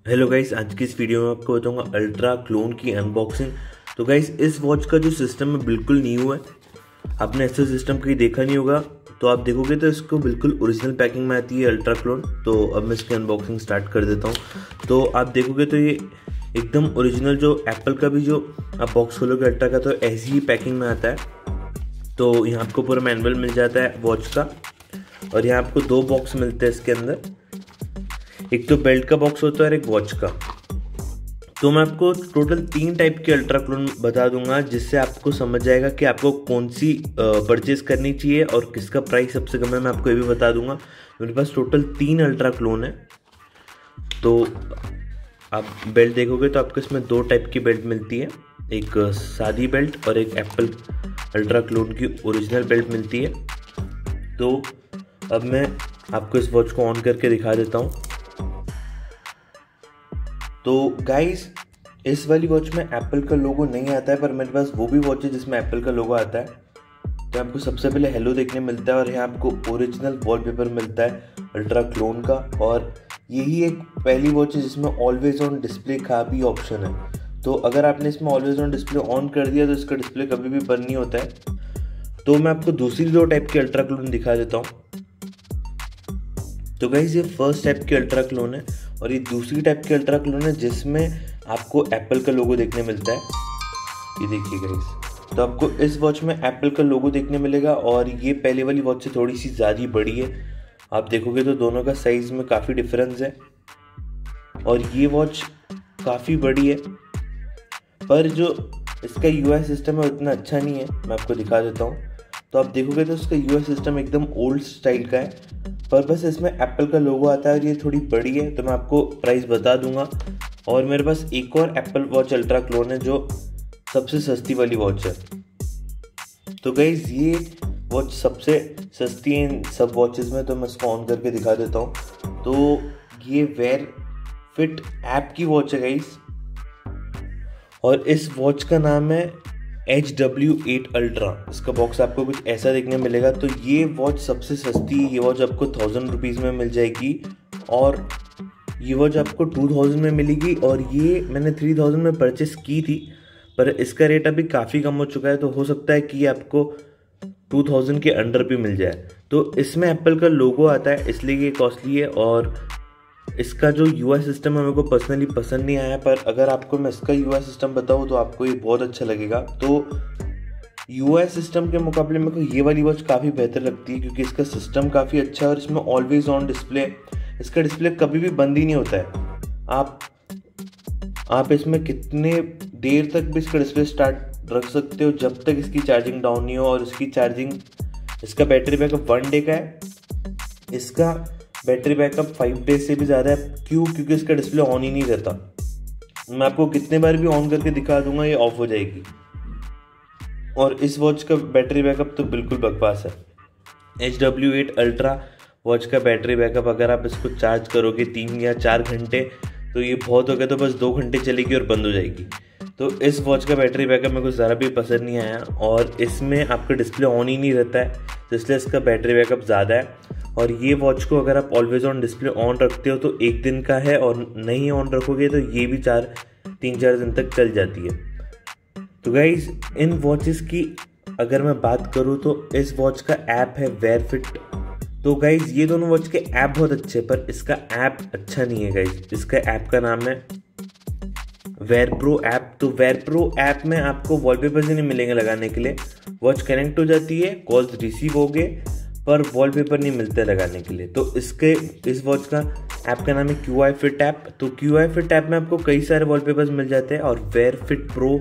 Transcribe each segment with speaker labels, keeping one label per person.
Speaker 1: Hello guys, आज की इस वीडियो में आपको बताऊंगा अल्ट्रा क्लोन की अनबॉक्सिंग। तो गाइस, इस वॉच का जो सिस्टम है बिल्कुल न्यू है। आपने ऐसा सिस्टम कहीं देखा नहीं होगा। तो आप देखोगे तो इसको बिल्कुल ओरिजिनल पैकिंग में आती है अल्ट्रा क्लोन। तो अब मैं इसकी अनबॉक्सिंग स्टार्ट कर देता हूँ। तो आप देखोगे तो ये एकदम ओरिजिनल, जो एप्पल का भी जो आप बॉक्स खोलोगे अल्ट्रा का तो ऐसी ही पैकिंग में आता है। तो यहाँ आपको पूरा मैनुअल मिल जाता है वॉच का, और यहाँ आपको दो बॉक्स मिलते हैं इसके अंदर। एक तो बेल्ट का बॉक्स होता है और एक वॉच का। तो मैं आपको टोटल 3 टाइप के अल्ट्रा क्लोन बता दूंगा, जिससे आपको समझ जाएगा कि आपको कौन सी परचेज करनी चाहिए और किसका प्राइस सबसे कम है। मैं आपको ये भी बता दूंगा। मेरे पास टोटल 3 अल्ट्रा क्लोन है। तो आप बेल्ट देखोगे तो आपको इसमें 2 टाइप की बेल्ट मिलती है, एक सादी बेल्ट और एक एप्पल अल्ट्रा क्लोन की ओरिजिनल बेल्ट मिलती है। तो अब मैं आपको इस वॉच को ऑन करके दिखा देता हूँ। तो गाइस, इस वाली वॉच में एप्पल का लोगो नहीं आता है, पर मेरे पास वो भी वॉच है जिसमें एप्पल का लोगो आता है। तो आपको सबसे पहले हेलो देखने मिलता है, और यहाँ आपको ओरिजिनल वॉलपेपर मिलता है अल्ट्रा क्लोन का। और यही एक पहली वॉच है जिसमें ऑलवेज ऑन डिस्प्ले का भी ऑप्शन है। तो अगर आपने इसमें ऑलवेज ऑन डिस्प्ले ऑन कर दिया तो इसका डिस्प्ले कभी भी बंद नहीं होता है। तो मैं आपको दूसरी 2 टाइप के अल्ट्रा क्लोन दिखा देता हूँ। तो गाइस, ये फर्स्ट टाइप की अल्ट्रा क्लोन है, और ये दूसरी टाइप की अल्ट्रा क्लोन है जिसमें आपको एप्पल का लोगो देखने मिलता है। ये देखिए गाइस, तो आपको इस वॉच में एप्पल का लोगो देखने मिलेगा, और ये पहले वाली वॉच से थोड़ी सी ज़्यादा बड़ी है। आप देखोगे तो दोनों का साइज़ में काफ़ी डिफरेंस है, और ये वॉच काफ़ी बड़ी है, पर जो इसका यूआई सिस्टम है उतना अच्छा नहीं है। मैं आपको दिखा देता हूँ। तो आप देखोगे तो इसका यूआई सिस्टम एकदम ओल्ड स्टाइल का है, पर बस इसमें एप्पल का लोगो आता है, और ये थोड़ी बड़ी है। तो मैं आपको प्राइस बता दूंगा। और मेरे पास एक और एप्पल वॉच अल्ट्रा क्लोन है जो सबसे सस्ती वाली वॉच है। तो गाइस, ये वॉच सबसे सस्ती है इन सब वॉचेस में। तो मैं इसको ऑन करके दिखा देता हूँ। तो ये वेयर फिट ऐप की वॉच है गाइस, और इस वॉच का नाम है HW8 अल्ट्रा। इसका बॉक्स आपको कुछ ऐसा देखने मिलेगा। तो ये वॉच सबसे सस्ती है। ये वॉच आपको 1000 रुपीज़ में मिल जाएगी, और ये वॉच आपको 2000 में मिलेगी। और ये मैंने 3000 में परचेस की थी, पर इसका रेट अभी काफ़ी कम हो चुका है। तो हो सकता है कि ये आपको 2000 के अंडर भी मिल जाए। तो इसमें एप्पल का लोगो आता है, इसलिए ये कॉस्टली है। और इसका जो यूआई सिस्टम है मेरे को पर्सनली पसंद नहीं आया, पर अगर आपको मैं इसका यूआई सिस्टम बताऊँ तो आपको ये बहुत अच्छा लगेगा। तो यूआई सिस्टम के मुकाबले मेरे को ये वाली वॉच काफ़ी बेहतर लगती है, क्योंकि इसका सिस्टम काफ़ी अच्छा है, और इसमें ऑलवेज ऑन डिस्प्ले। इसका डिस्प्ले कभी भी बंद ही नहीं होता है। आप इसमें कितने देर तक भी इसका डिस्प्ले स्टार्ट रख सकते हो, जब तक इसकी चार्जिंग डाउन नहीं हो। और इसका बैटरी बैकअप 1 डे का है। इसका बैटरी बैकअप 5 डेज से भी ज़्यादा है। क्यों? क्योंकि इसका डिस्प्ले ऑन ही नहीं रहता। मैं आपको कितने बार भी ऑन करके दिखा दूंगा, ये ऑफ हो जाएगी। और इस वॉच का बैटरी बैकअप तो बिल्कुल बकवास है। HW8 अल्ट्रा वॉच का बैटरी बैकअप, अगर आप इसको चार्ज करोगे 3 या 4 घंटे तो ये बहुत हो गया तो बस 2 घंटे चलेगी और बंद हो जाएगी। तो इस वॉच का बैटरी बैकअप मेरे को ज़रा भी पसंद नहीं आया, और इसमें आपका डिस्प्ले ऑन ही नहीं रहता है, तो इसलिए इसका बैटरी बैकअप ज़्यादा है। और ये वॉच को अगर आप ऑलवेज ऑन डिस्प्ले ऑन रखते हो तो 1 दिन का है, और नहीं ऑन रखोगे तो ये भी 3-4 दिन तक चल जाती है। तो गाइज, इन वॉचेस की अगर मैं बात करूँ तो इस वॉच का ऐप है वेयर फिट। तो गाइज, ये दोनों वॉच के ऐप बहुत अच्छे हैं, पर इसका ऐप अच्छा नहीं है गाइज। इसका ऐप का नाम है वेयर प्रो ऐप। तो वेयर प्रो ऐप में आपको वॉलपेपर ही नहीं मिलेंगे लगाने के लिए। वॉच कनेक्ट हो जाती है, कॉल्स रिसीव हो गए, पर वॉलपेपर नहीं मिलते लगाने के लिए। तो इस वॉच का ऐप का नाम है QI फिट ऐप। तो QI फिट ऐप में आपको कई सारे वॉलपेपर्स मिल जाते हैं, और वेयर फिट प्रो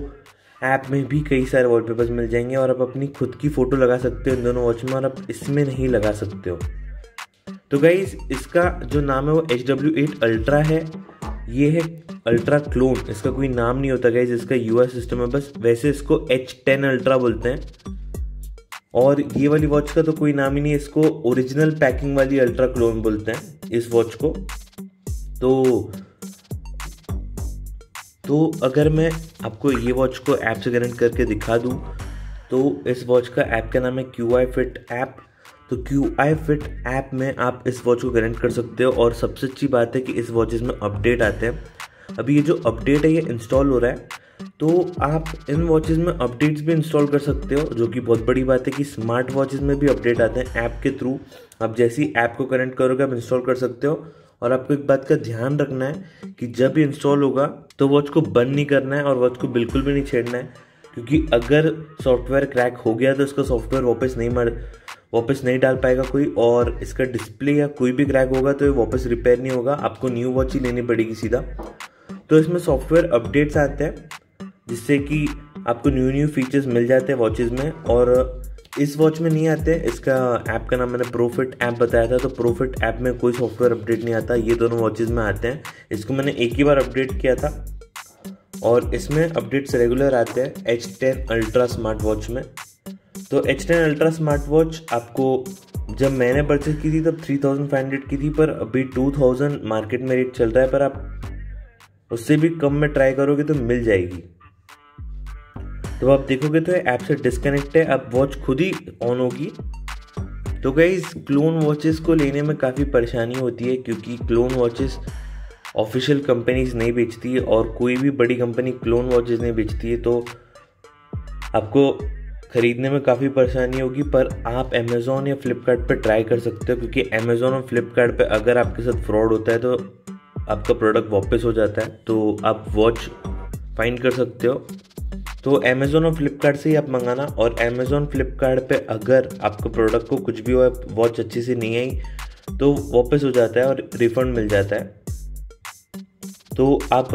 Speaker 1: ऐप में भी कई सारे वॉलपेपर्स मिल जाएंगे, और आप अपनी खुद की फ़ोटो लगा सकते हो इन दोनों वॉच में, और आप इसमें नहीं लगा सकते हो। तो गाइस, इसका जो नाम है वो HW8 अल्ट्रा है। ये है अल्ट्रा क्लोन, इसका कोई नाम नहीं होता गाइस। इसका यूआई सिस्टम है बस। वैसे इसको H10 अल्ट्रा बोलते हैं, और ये वाली वॉच का तो कोई नाम ही नहीं है। इसको ओरिजिनल पैकिंग वाली अल्ट्रा क्लोन बोलते हैं इस वॉच को। तो अगर मैं आपको ये वॉच को ऐप से कनेक्ट करके दिखा दूँ, तो इस वॉच का ऐप का नाम है QI फिट ऐप। तो QI Fit ऐप में आप इस वॉच को कनेक्ट कर सकते हो। और सबसे अच्छी बात है कि इस वॉचेस में अपडेट आते हैं। अभी ये जो अपडेट है ये इंस्टॉल हो रहा है, तो आप इन वॉचेस में अपडेट्स भी इंस्टॉल कर सकते हो, जो कि बहुत बड़ी बात है कि स्मार्ट वॉचेस में भी अपडेट आते हैं ऐप के थ्रू। आप जैसी ऐप को कनेक्ट करोगे आप इंस्टॉल कर सकते हो। और आपको एक बात का ध्यान रखना है कि जब ये इंस्टॉल होगा तो वॉच को बंद नहीं करना है और वॉच को बिल्कुल भी नहीं छेड़ना है, क्योंकि अगर सॉफ्टवेयर क्रैक हो गया तो इसका सॉफ्टवेयर वापस नहीं डाल पाएगा कोई, और इसका डिस्प्ले या कोई भी क्रैक होगा तो ये वापस रिपेयर नहीं होगा, आपको न्यू वॉच ही लेनी पड़ेगी सीधा। तो इसमें सॉफ्टवेयर अपडेट्स आते हैं जिससे कि आपको न्यू फीचर्स मिल जाते हैं वॉचेस में, और इस वॉच में नहीं आते। इसका ऐप का नाम मैंने प्रोफिट ऐप बताया था, तो प्रोफिट ऐप में कोई सॉफ्टवेयर अपडेट नहीं आता, ये दोनों वॉचेस में आते हैं। इसको मैंने एक ही बार अपडेट किया था और इसमें अपडेट्स रेगुलर आते हैं H10 अल्ट्रा स्मार्ट वॉच में। तो H10 अल्ट्रा स्मार्ट वॉच आपको जब मैंने परचेज की थी तब 3500 की थी, पर अभी 2000 मार्केट में रेट चल रहा है, पर आप उससे भी कम में ट्राई करोगे तो मिल जाएगी। तो आप देखोगे तो ऐप से डिस्कनेक्ट है, अब वॉच खुद ही ऑन होगी। तो गाइस क्लोन वॉचेस को लेने में काफ़ी परेशानी होती है, क्योंकि क्लोन वॉचेस ऑफिशियल कंपनीज नहीं बेचती है और कोई भी बड़ी कंपनी क्लोन वॉचेस नहीं बेचती है, तो आपको ख़रीदने में काफ़ी परेशानी होगी। पर आप अमेज़ॉन या फ्लिपकार्ट पे ट्राई कर सकते हो, क्योंकि अमेज़ॉन और फ्लिपकार्ट पे अगर आपके साथ फ्रॉड होता है तो आपका प्रोडक्ट वापस हो जाता है, तो आप वॉच फाइंड कर सकते हो। तो अमेज़ॉन और फ्लिपकार्ट से ही आप मंगाना, और अमेज़ॉन फ्लिपकार्ट पे अगर आपको प्रोडक्ट को कुछ भी हो, वॉच अच्छी से नहीं आई तो वापस हो जाता है और रिफ़ंड मिल जाता है। तो आप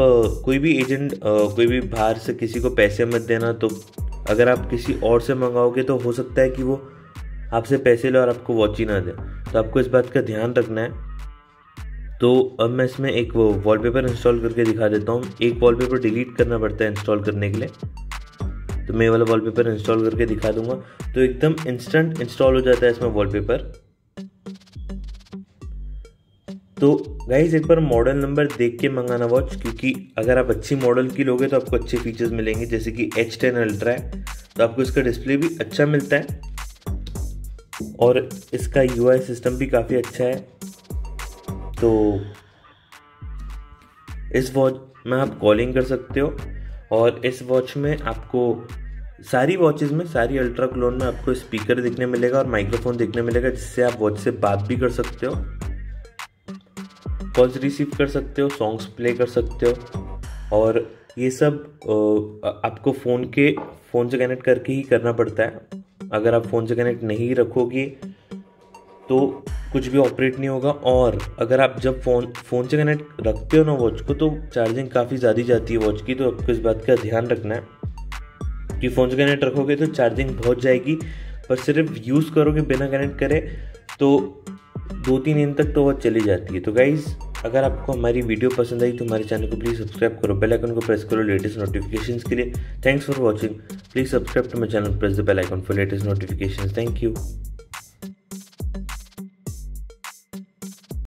Speaker 1: कोई भी एजेंट कोई भी बाहर से किसी को पैसे मत देना। तो अगर आप किसी और से मंगाओगे तो हो सकता है कि वो आपसे पैसे ले और आपको वॉच ही ना दे, तो आपको इस बात का ध्यान रखना है। तो अब मैं इसमें एक वॉलपेपर इंस्टॉल करके दिखा देता हूँ। एक वॉलपेपर डिलीट करना पड़ता है इंस्टॉल करने के लिए, तो मैं वाला वॉलपेपर इंस्टॉल करके दिखा दूंगा। तो एकदम इंस्टेंट इंस्टॉल हो जाता है इसमें वॉलपेपर। तो गाइस एक बार मॉडल नंबर देख के मंगाना वॉच, क्योंकि अगर आप अच्छी मॉडल की लोगे तो आपको अच्छे फीचर्स मिलेंगे। जैसे कि H10 अल्ट्रा है तो आपको इसका डिस्प्ले भी अच्छा मिलता है और इसका UI सिस्टम भी काफ़ी अच्छा है। तो इस वॉच में आप कॉलिंग कर सकते हो, और इस वॉच में आपको सारी वॉचेस में, सारी अल्ट्रा क्लोन में आपको स्पीकर देखने मिलेगा और माइक्रोफोन देखने मिलेगा, जिससे आप वॉच से बात भी कर सकते हो, कॉल्स रिसीव कर सकते हो, सॉन्ग्स प्ले कर सकते हो। और ये सब आपको फ़ोन से कनेक्ट करके ही करना पड़ता है। अगर आप फ़ोन से कनेक्ट नहीं रखोगे तो कुछ भी ऑपरेट नहीं होगा। और अगर आप जब फ़ोन से कनेक्ट रखते हो ना वॉच को, तो चार्जिंग काफ़ी ज़्यादा जाती है वॉच की। तो आपको इस बात का ध्यान रखना है कि फ़ोन से कनेक्ट रखोगे तो चार्जिंग बहुत जाएगी, पर सिर्फ यूज़ करोगे बिना कनेक्ट करे तो 2-3 दिन तक तो वॉच चली जाती है। तो गाइज़ अगर आपको हमारी वीडियो पसंद आई तो हमारे चैनल को प्लीज़ सब्सक्राइब करो, बेल आइकन को प्रेस करो लेटेस्ट नोटिफिकेशंस के लिए। Thanks for watching. Please subscribe to my channel, press the bell icon for latest notifications. Thank you.